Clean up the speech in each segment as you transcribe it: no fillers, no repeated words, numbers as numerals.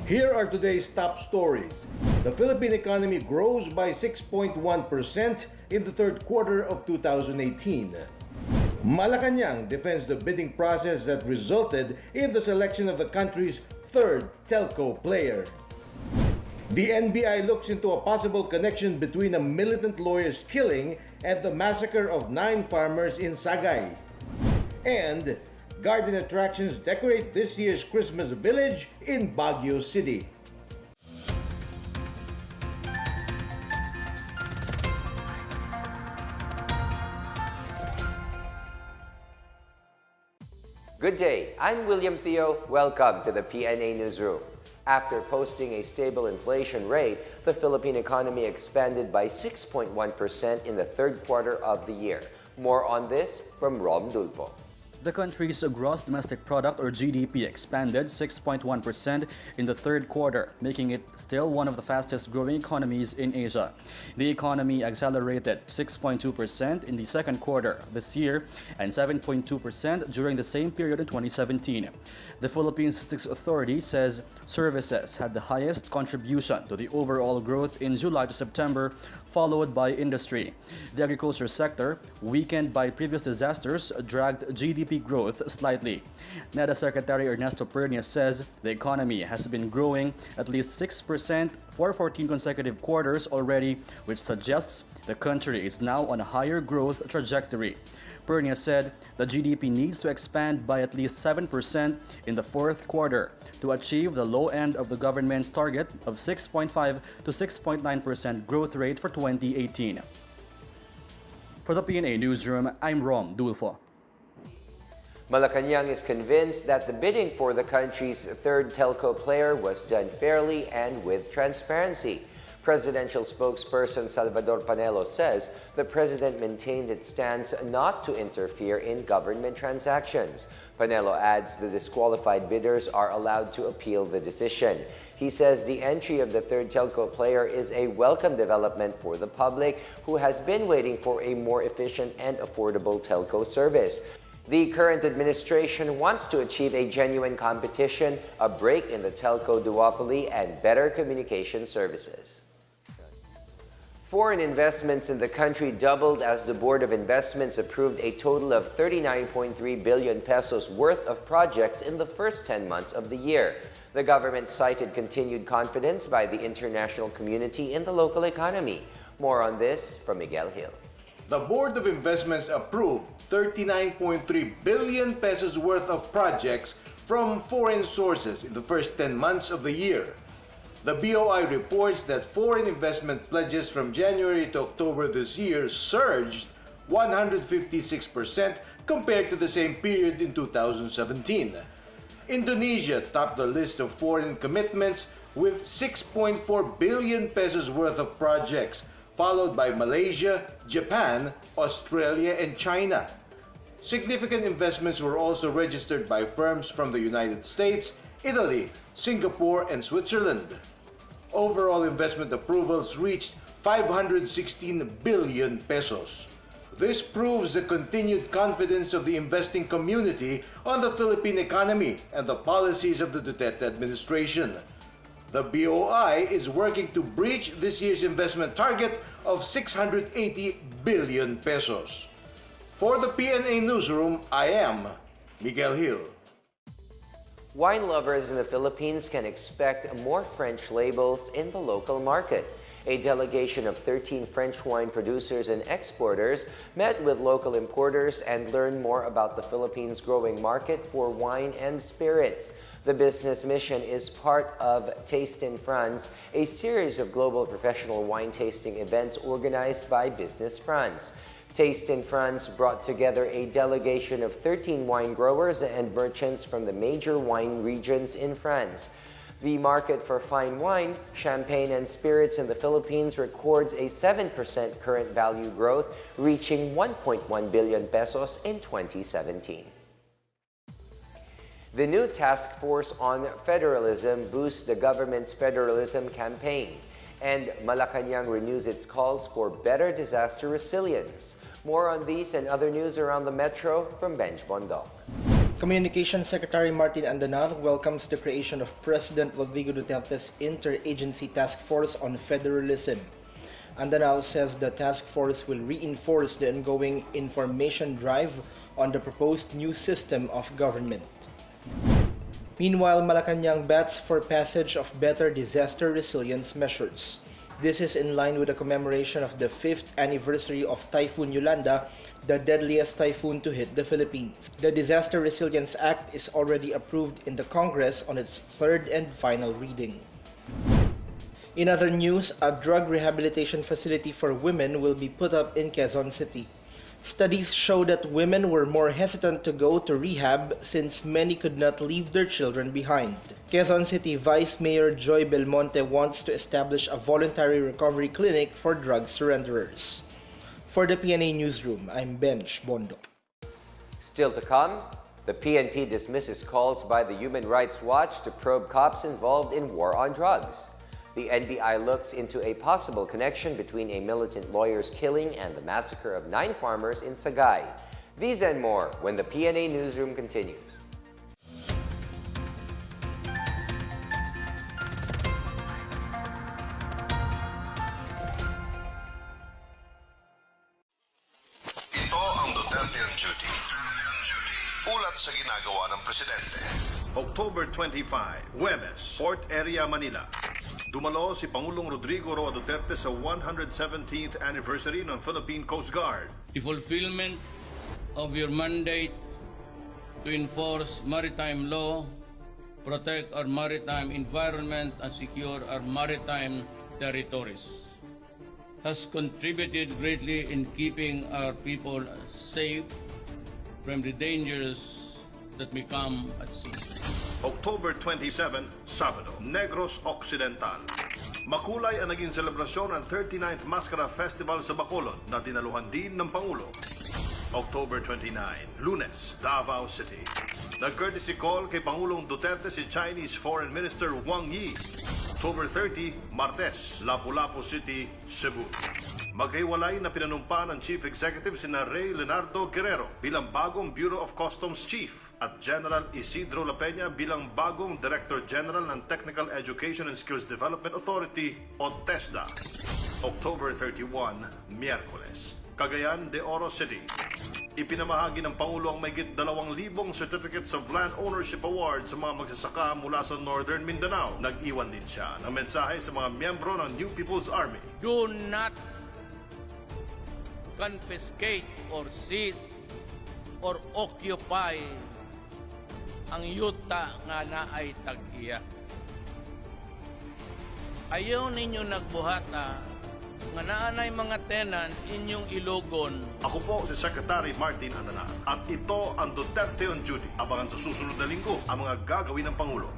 Here are today's top stories. The Philippine economy grows by 6.1% in the third quarter of 2018. Malacanang defends the bidding process that resulted in the selection of the country's third telco player. The NBI looks into a possible connection between a militant lawyer's killing and the massacre of 9 farmers in Sagay. And garden attractions decorate this year's Christmas village in Baguio City. Good day, I'm William Theo. Welcome to the PNA Newsroom. After posting a stable inflation rate, the Philippine economy expanded by 6.1% in the third quarter of the year. More on this from Rom Dulfo. The country's gross domestic product or GDP expanded 6.1% in the third quarter, making it still one of the fastest growing economies in Asia. The economy accelerated 6.2% in the second quarter this year and 7.2% during the same period in 2017. The Philippine Statistics Authority says services had the highest contribution to the overall growth in July to September, followed by industry. The agriculture sector, weakened by previous disasters, dragged GDP growth slightly. NEDA Secretary Ernesto Pernia says the economy has been growing at least 6% for 14 consecutive quarters already, which suggests the country is now on a higher growth trajectory. Pernia said the GDP needs to expand by at least 7% in the fourth quarter to achieve the low end of the government's target of 6.5 to 6.9% growth rate for 2018. For the PNA Newsroom, I'm Rom Dulfo. Malacanang is convinced that the bidding for the country's third telco player was done fairly and with transparency. Presidential spokesperson Salvador Panelo says the president maintained its stance not to interfere in government transactions. Panelo adds the disqualified bidders are allowed to appeal the decision. He says the entry of the third telco player is a welcome development for the public who has been waiting for a more efficient and affordable telco service. The current administration wants to achieve a genuine competition, a break in the telco duopoly, and better communication services. Foreign investments in the country doubled as the Board of Investments approved a total of 39.3 billion pesos worth of projects in the first 10 months of the year. The government cited continued confidence by the international community in the local economy. More on this from Miguel Hill. The Board of Investments approved 39.3 billion pesos worth of projects from foreign sources in the first 10 months of the year. The BOI reports that foreign investment pledges from January to October this year surged 156% compared to the same period in 2017. Indonesia topped the list of foreign commitments with 6.4 billion pesos worth of projects, followed by Malaysia, Japan, Australia, and China. Significant investments were also registered by firms from the United States, Italy, Singapore, and Switzerland. Overall investment approvals reached 516 billion pesos. This proves the continued confidence of the investing community on the Philippine economy and the policies of the Duterte administration. The BOI is working to breach this year's investment target of 680 billion pesos. For the PNA Newsroom, I am Miguel Hill. Wine lovers in the Philippines can expect more French labels in the local market. A delegation of 13 French wine producers and exporters met with local importers and learned more about the Philippines' growing market for wine and spirits. The business mission is part of Taste in France, a series of global professional wine tasting events organized by Business France. Taste in France brought together a delegation of 13 wine growers and merchants from the major wine regions in France. The market for fine wine, champagne, and spirits in the Philippines records a 7% current value growth, reaching 1.1 billion pesos in 2017. The new task force on federalism boosts the government's federalism campaign, and Malacanang renews its calls for better disaster resilience. More on these and other news around the metro from Benj Bondok. Communications Secretary Martin Andanal welcomes the creation of President Rodrigo Duterte's Interagency Task Force on Federalism. Andanal says the task force will reinforce the ongoing information drive on the proposed new system of government. Meanwhile, Malacanang bats for passage of better disaster resilience measures. This is in line with the commemoration of the 5th anniversary of Typhoon Yolanda, the deadliest typhoon to hit the Philippines. The Disaster Resilience Act is already approved in the Congress on its third and final reading. In other news, a drug rehabilitation facility for women will be put up in Quezon City. Studies show that women were more hesitant to go to rehab since many could not leave their children behind. Quezon City Vice Mayor Joy Belmonte wants to establish a voluntary recovery clinic for drug surrenderers. For the PNA Newsroom, I'm Benj Bondo. Still to come, the PNP dismisses calls by the Human Rights Watch to probe cops involved in war on drugs. The NBI looks into a possible connection between a militant lawyer's killing and the massacre of 9 farmers in Sagay. These and more when the PNA Newsroom continues. Ito ang Duterte on Duty. Ulat sa ginagawa ng Presidente. October 25, Huwebes, Port Area, Manila. Dumalo si Pangulong Rodrigo Roa Duterte sa 117th anniversary ng Philippine Coast Guard. The fulfillment of your mandate to enforce maritime law, protect our maritime environment, and secure our maritime territories has contributed greatly in keeping our people safe from the dangers that may come at sea. October 27, Sabado, Negros Occidental. Makulay ang naging selebrasyon ng 39th Mascara Festival sa Bacolod na dinaluhan din ng Pangulo. October 29, Lunes, Davao City. Nag-courtesy call kay Pangulong Duterte si Chinese Foreign Minister Wang Yi. October 30, Martes, Lapu-Lapu City, Cebu. Maghiwalay na pinanumpa ng Chief Executive sina Ray Leonardo Guerrero bilang bagong Bureau of Customs Chief at General Isidro La Peña bilang bagong Director General ng Technical Education and Skills Development Authority o TESDA. October 31, Miyerkules, Cagayan de Oro City. Ipinamahagi ng Pangulo ang mahigit 2,000 Certificates of Land Ownership Awards sa mga magsasaka mula sa Northern Mindanao. Nag-iwan din siya ng mensahe sa mga miyembro ng New People's Army. Do not confiscate or seize or occupy ang yuta nga naay tag-iya. Ayaw ninyo nagbuhata nga naanay mga tenant inyong ilogon. Ako po si Secretary Martin Andanal at ito ang Duterte on Duty. Abangan sa susunod na linggo ang mga gagawin ng Pangulo.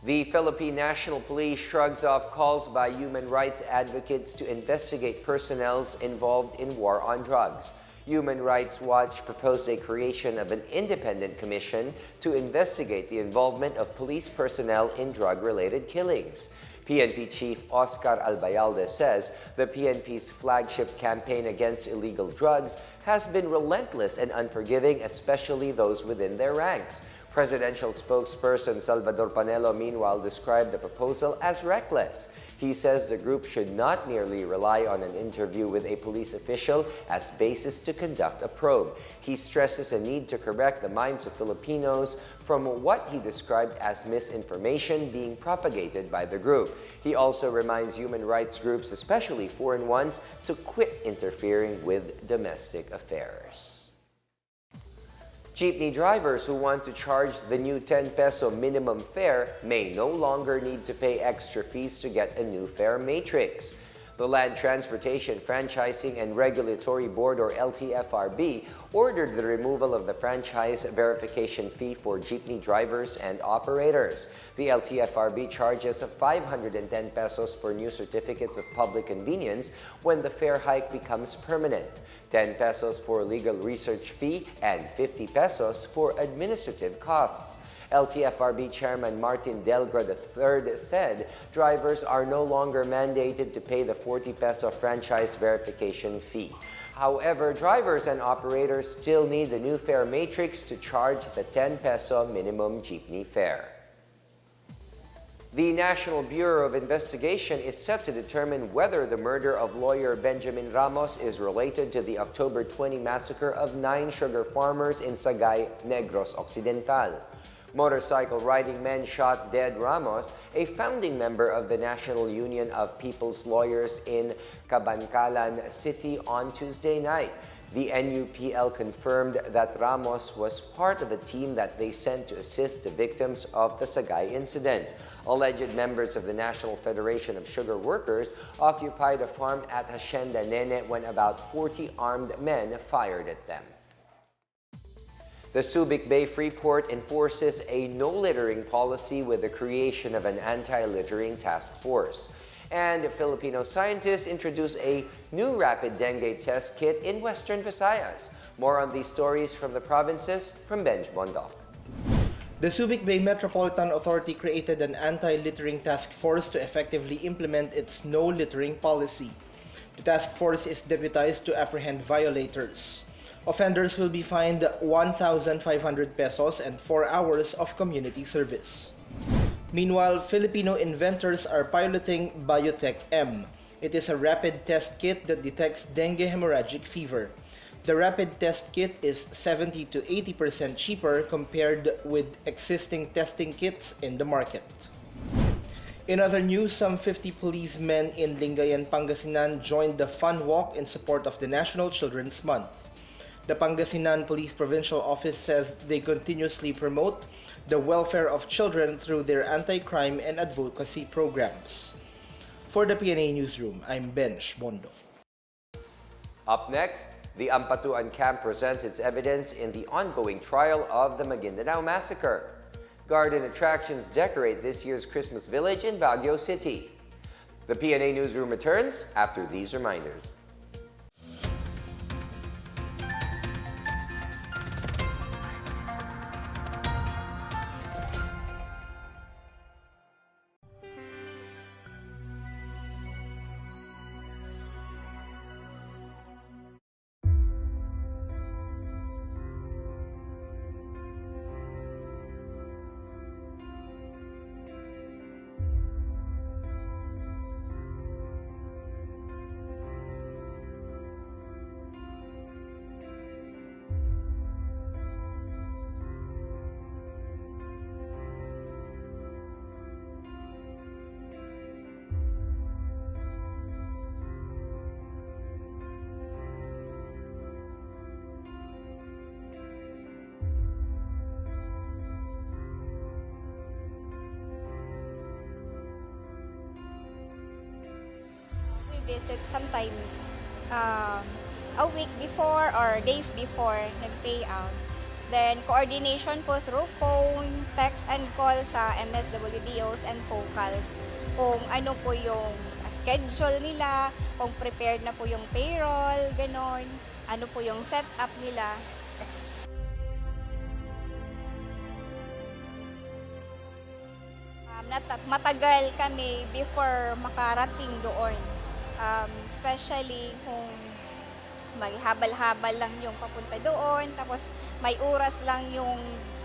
The Philippine National Police shrugs off calls by human rights advocates to investigate personnel involved in war on drugs. Human Rights Watch proposed a creation of an independent commission to investigate the involvement of police personnel in drug-related killings. PNP Chief Oscar Albayalde says the PNP's flagship campaign against illegal drugs has been relentless and unforgiving, especially those within their ranks. Presidential spokesperson Salvador Panelo, meanwhile, described the proposal as reckless. He says the group should not merely rely on an interview with a police official as basis to conduct a probe. He stresses a need to correct the minds of Filipinos from what he described as misinformation being propagated by the group. He also reminds human rights groups, especially foreign ones, to quit interfering with domestic affairs. Jeepney drivers who want to charge the new 10 peso minimum fare may no longer need to pay extra fees to get a new fare matrix. The Land Transportation Franchising and Regulatory Board, or LTFRB, ordered the removal of the franchise verification fee for jeepney drivers and operators. The LTFRB charges 510 pesos for new certificates of public convenience when the fare hike becomes permanent, 10 pesos for legal research fee, and 50 pesos for administrative costs. LTFRB Chairman Martin Delgra III said drivers are no longer mandated to pay the 40 peso franchise verification fee. However, drivers and operators still need the new fare matrix to charge the 10 peso minimum jeepney fare. The National Bureau of Investigation is set to determine whether the murder of lawyer Benjamin Ramos is related to the October 20 massacre of 9 sugar farmers in Sagay, Negros Occidental. Motorcycle riding men shot dead Ramos, a founding member of the National Union of People's Lawyers in Cabancalan City, on Tuesday night. The NUPL confirmed that Ramos was part of a team that they sent to assist the victims of the Sagay incident. Alleged members of the National Federation of Sugar Workers occupied a farm at Hacienda Nene when about 40 armed men fired at them. The Subic Bay Freeport enforces a no littering policy with the creation of an anti-littering task force. And Filipino scientists introduce a new rapid dengue test kit in Western Visayas. More on these stories from the provinces from Benj Bondoc. The Subic Bay Metropolitan Authority created an anti-littering task force to effectively implement its no littering policy. The task force is deputized to apprehend violators. Offenders will be fined 1,500 pesos and 4 hours of community service. Meanwhile, Filipino inventors are piloting Biotech M. It is a rapid test kit that detects dengue hemorrhagic fever. The rapid test kit is 70 to 80% cheaper compared with existing testing kits in the market. In other news, some 50 policemen in Lingayen, Pangasinan joined the Fun Walk in support of the National Children's Month. The Pangasinan Police Provincial Office says they continuously promote the welfare of children through their anti-crime and advocacy programs. For the PNA Newsroom, I'm Benj Bondo. Up next, the Ampatuan camp presents its evidence in the ongoing trial of the Maguindanao massacre. Garden attractions decorate this year's Christmas village in Baguio City. The PNA Newsroom returns after these reminders. Visit sometimes a week before or days before nag-payout. Then coordination po through phone, text and call sa MSWDOs and focals kung ano po yung schedule nila, kung prepared na po yung payroll, ganon, ano po yung setup nila. Matagal kami before makarating doon. Especially kung may habal-habal lang yung papunta doon, tapos may oras lang yung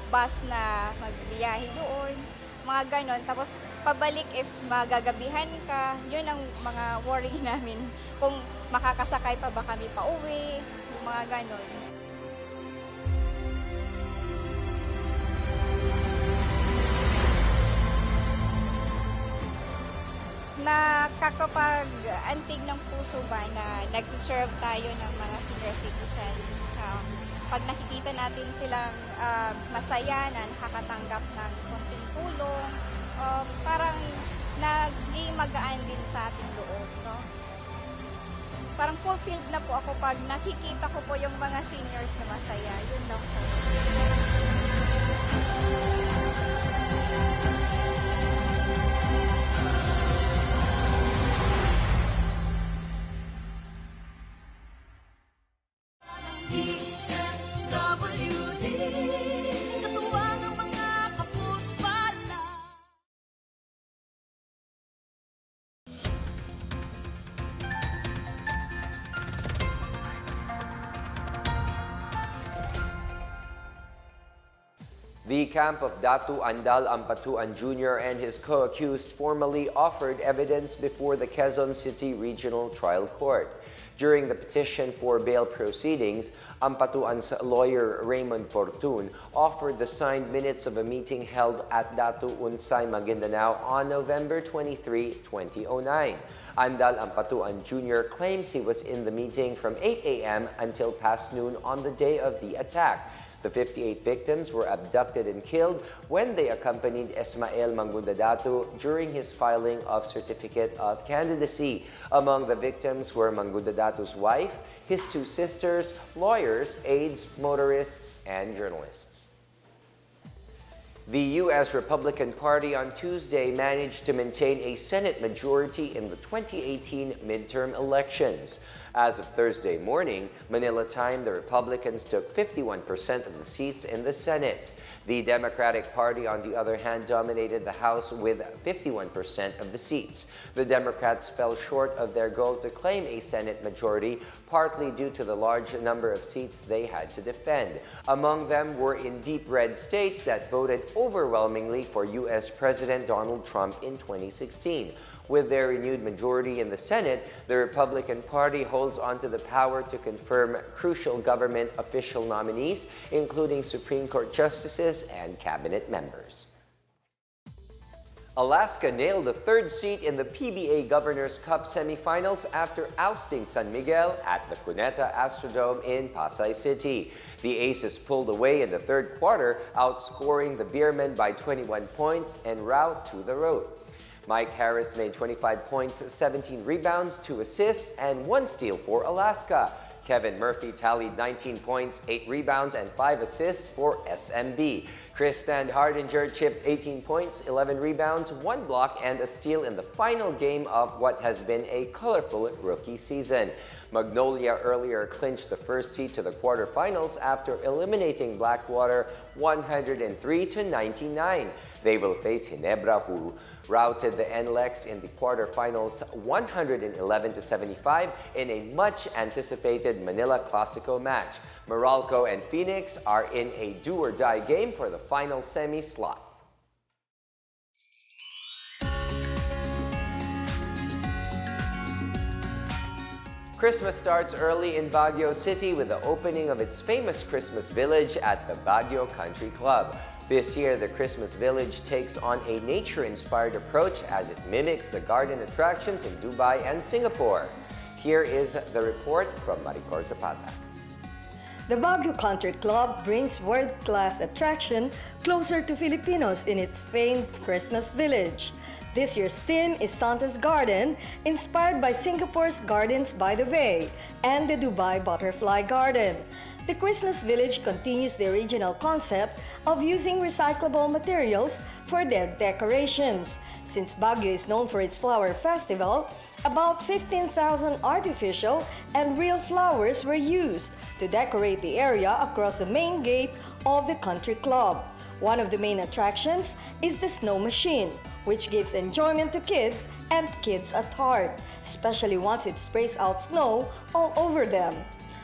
bus na magbiyahe doon, mga ganon. Tapos pabalik if magagabihan ka, yun ang mga worry namin. Kung makakasakay pa ba kami pa uwi, yung mga ganon. Nakakapag-antig ng puso ba na nagsiserve tayo ng mga senior citizens. Pag nakikita natin silang masaya na nakakatanggap ng konting tulong, parang naging magaan din sa ating loob. No? Parang fulfilled na po ako pag nakikita ko po yung mga seniors na masaya. Yun lang po. DSWD, katuwang ang mga kapwa. The camp of Datu Andal Ampatuan Jr. and his co-accused formally offered evidence before the Quezon City Regional Trial Court. During the petition for bail proceedings, Ampatuan's lawyer Raymond Fortun offered the signed minutes of a meeting held at Datu Unsay, Maguindanao on November 23, 2009. Andal Ampatuan Jr. claims he was in the meeting from 8 a.m. until past noon on the day of the attack. The 58 victims were abducted and killed when they accompanied Esmael Mangudadatu during his filing of Certificate of Candidacy. Among the victims were Mangudadatu's wife, his two sisters, lawyers, aides, motorists, and journalists. The U.S. Republican Party on Tuesday managed to maintain a Senate majority in the 2018 midterm elections. As of Thursday morning, Manila time, the Republicans took 51% of the seats in the Senate. The Democratic Party, on the other hand, dominated the House with 51% of the seats. The Democrats fell short of their goal to claim a Senate majority, partly due to the large number of seats they had to defend. Among them were in deep red states that voted overwhelmingly for U.S. President Donald Trump in 2016. With their renewed majority in the Senate, the Republican Party holds onto the power to confirm crucial government official nominees, including Supreme Court justices and cabinet members. Alaska nailed the third seat in the PBA Governor's Cup semifinals after ousting San Miguel at the Cuneta Astrodome in Pasay City. The Aces pulled away in the third quarter, outscoring the Beermen by 21 points en route to the road. Mike Harris made 25 points, 17 rebounds, 2 assists, and 1 steal for Alaska. Kevin Murphy tallied 19 points, 8 rebounds, and 5 assists for SMB. Chris Hardinger chipped 18 points, 11 rebounds, 1 block, and a steal in the final game of what has been a colorful rookie season. Magnolia earlier clinched the first seed to the quarterfinals after eliminating Blackwater 103-99. They will face Ginebra, who routed the NLEX in the quarterfinals 111-75 in a much-anticipated Manila Clasico match. Meralco and Phoenix are in a do-or-die game for the final semi slot. Christmas starts early in Baguio City with the opening of its famous Christmas village at the Baguio Country Club. This year, the Christmas village takes on a nature-inspired approach as it mimics the garden attractions in Dubai and Singapore. Here is the report from Maricor Zapata. The Baguio Country Club brings world-class attraction closer to Filipinos in its famed Christmas village. This year's theme is Santa's Garden, inspired by Singapore's Gardens by the Bay and the Dubai Butterfly Garden. The Christmas village continues the original concept of using recyclable materials for their decorations. Since Baguio is known for its flower festival, about 15,000 artificial and real flowers were used to decorate the area across the main gate of the country club. One of the main attractions is the snow machine, which gives enjoyment to kids and kids at heart, especially once it sprays out snow all over them.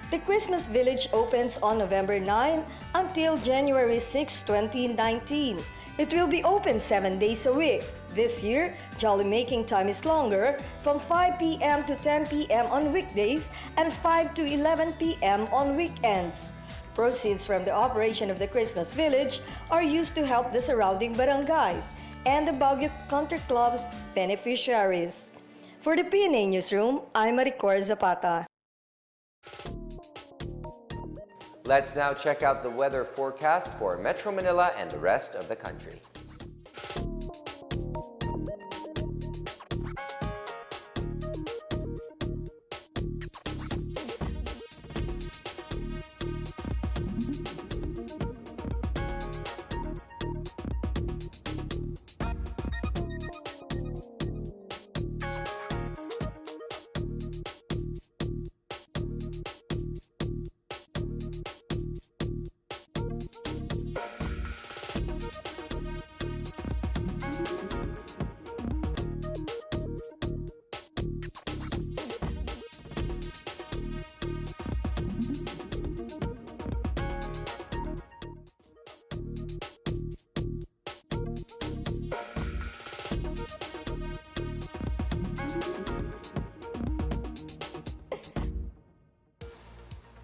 The Christmas Village opens on November 9 until January 6, 2019. It will be open 7 days a week. This year, Jolly Making time is longer, from 5 p.m. to 10 p.m. on weekdays and 5 to 11 p.m. on weekends. Proceeds from the operation of the Christmas Village are used to help the surrounding barangays and the Baguio Country Club's beneficiaries. For the PNA Newsroom, I'm Maricor Zapata. Let's now check out the weather forecast for Metro Manila and the rest of the country.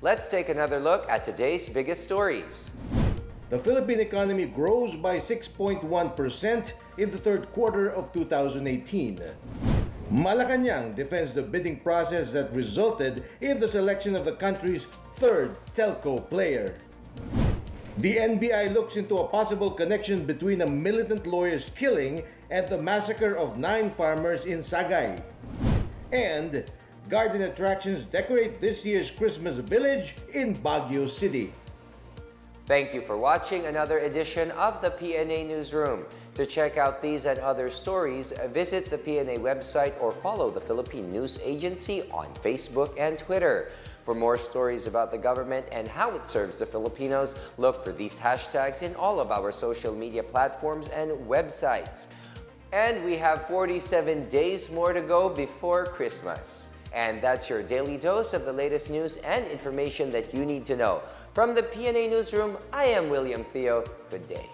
Let's take another look at today's biggest stories. The Philippine economy grows by 6.1% in the third quarter of 2018. Malacanang defends the bidding process that resulted in the selection of the country's third telco player. The NBI looks into a possible connection between a militant lawyer's killing and the massacre of 9 farmers in Sagay. And garden attractions decorate this year's Christmas village in Baguio City. Thank you for watching another edition of the PNA Newsroom. To check out these and other stories, visit the PNA website or follow the Philippine News Agency on Facebook and Twitter. For more stories about the government and how it serves the Filipinos, look for these hashtags in all of our social media platforms and websites. And we have 47 days more to go before Christmas. And that's your daily dose of the latest news and information that you need to know. From the PNA Newsroom, I am William Theo. Good day.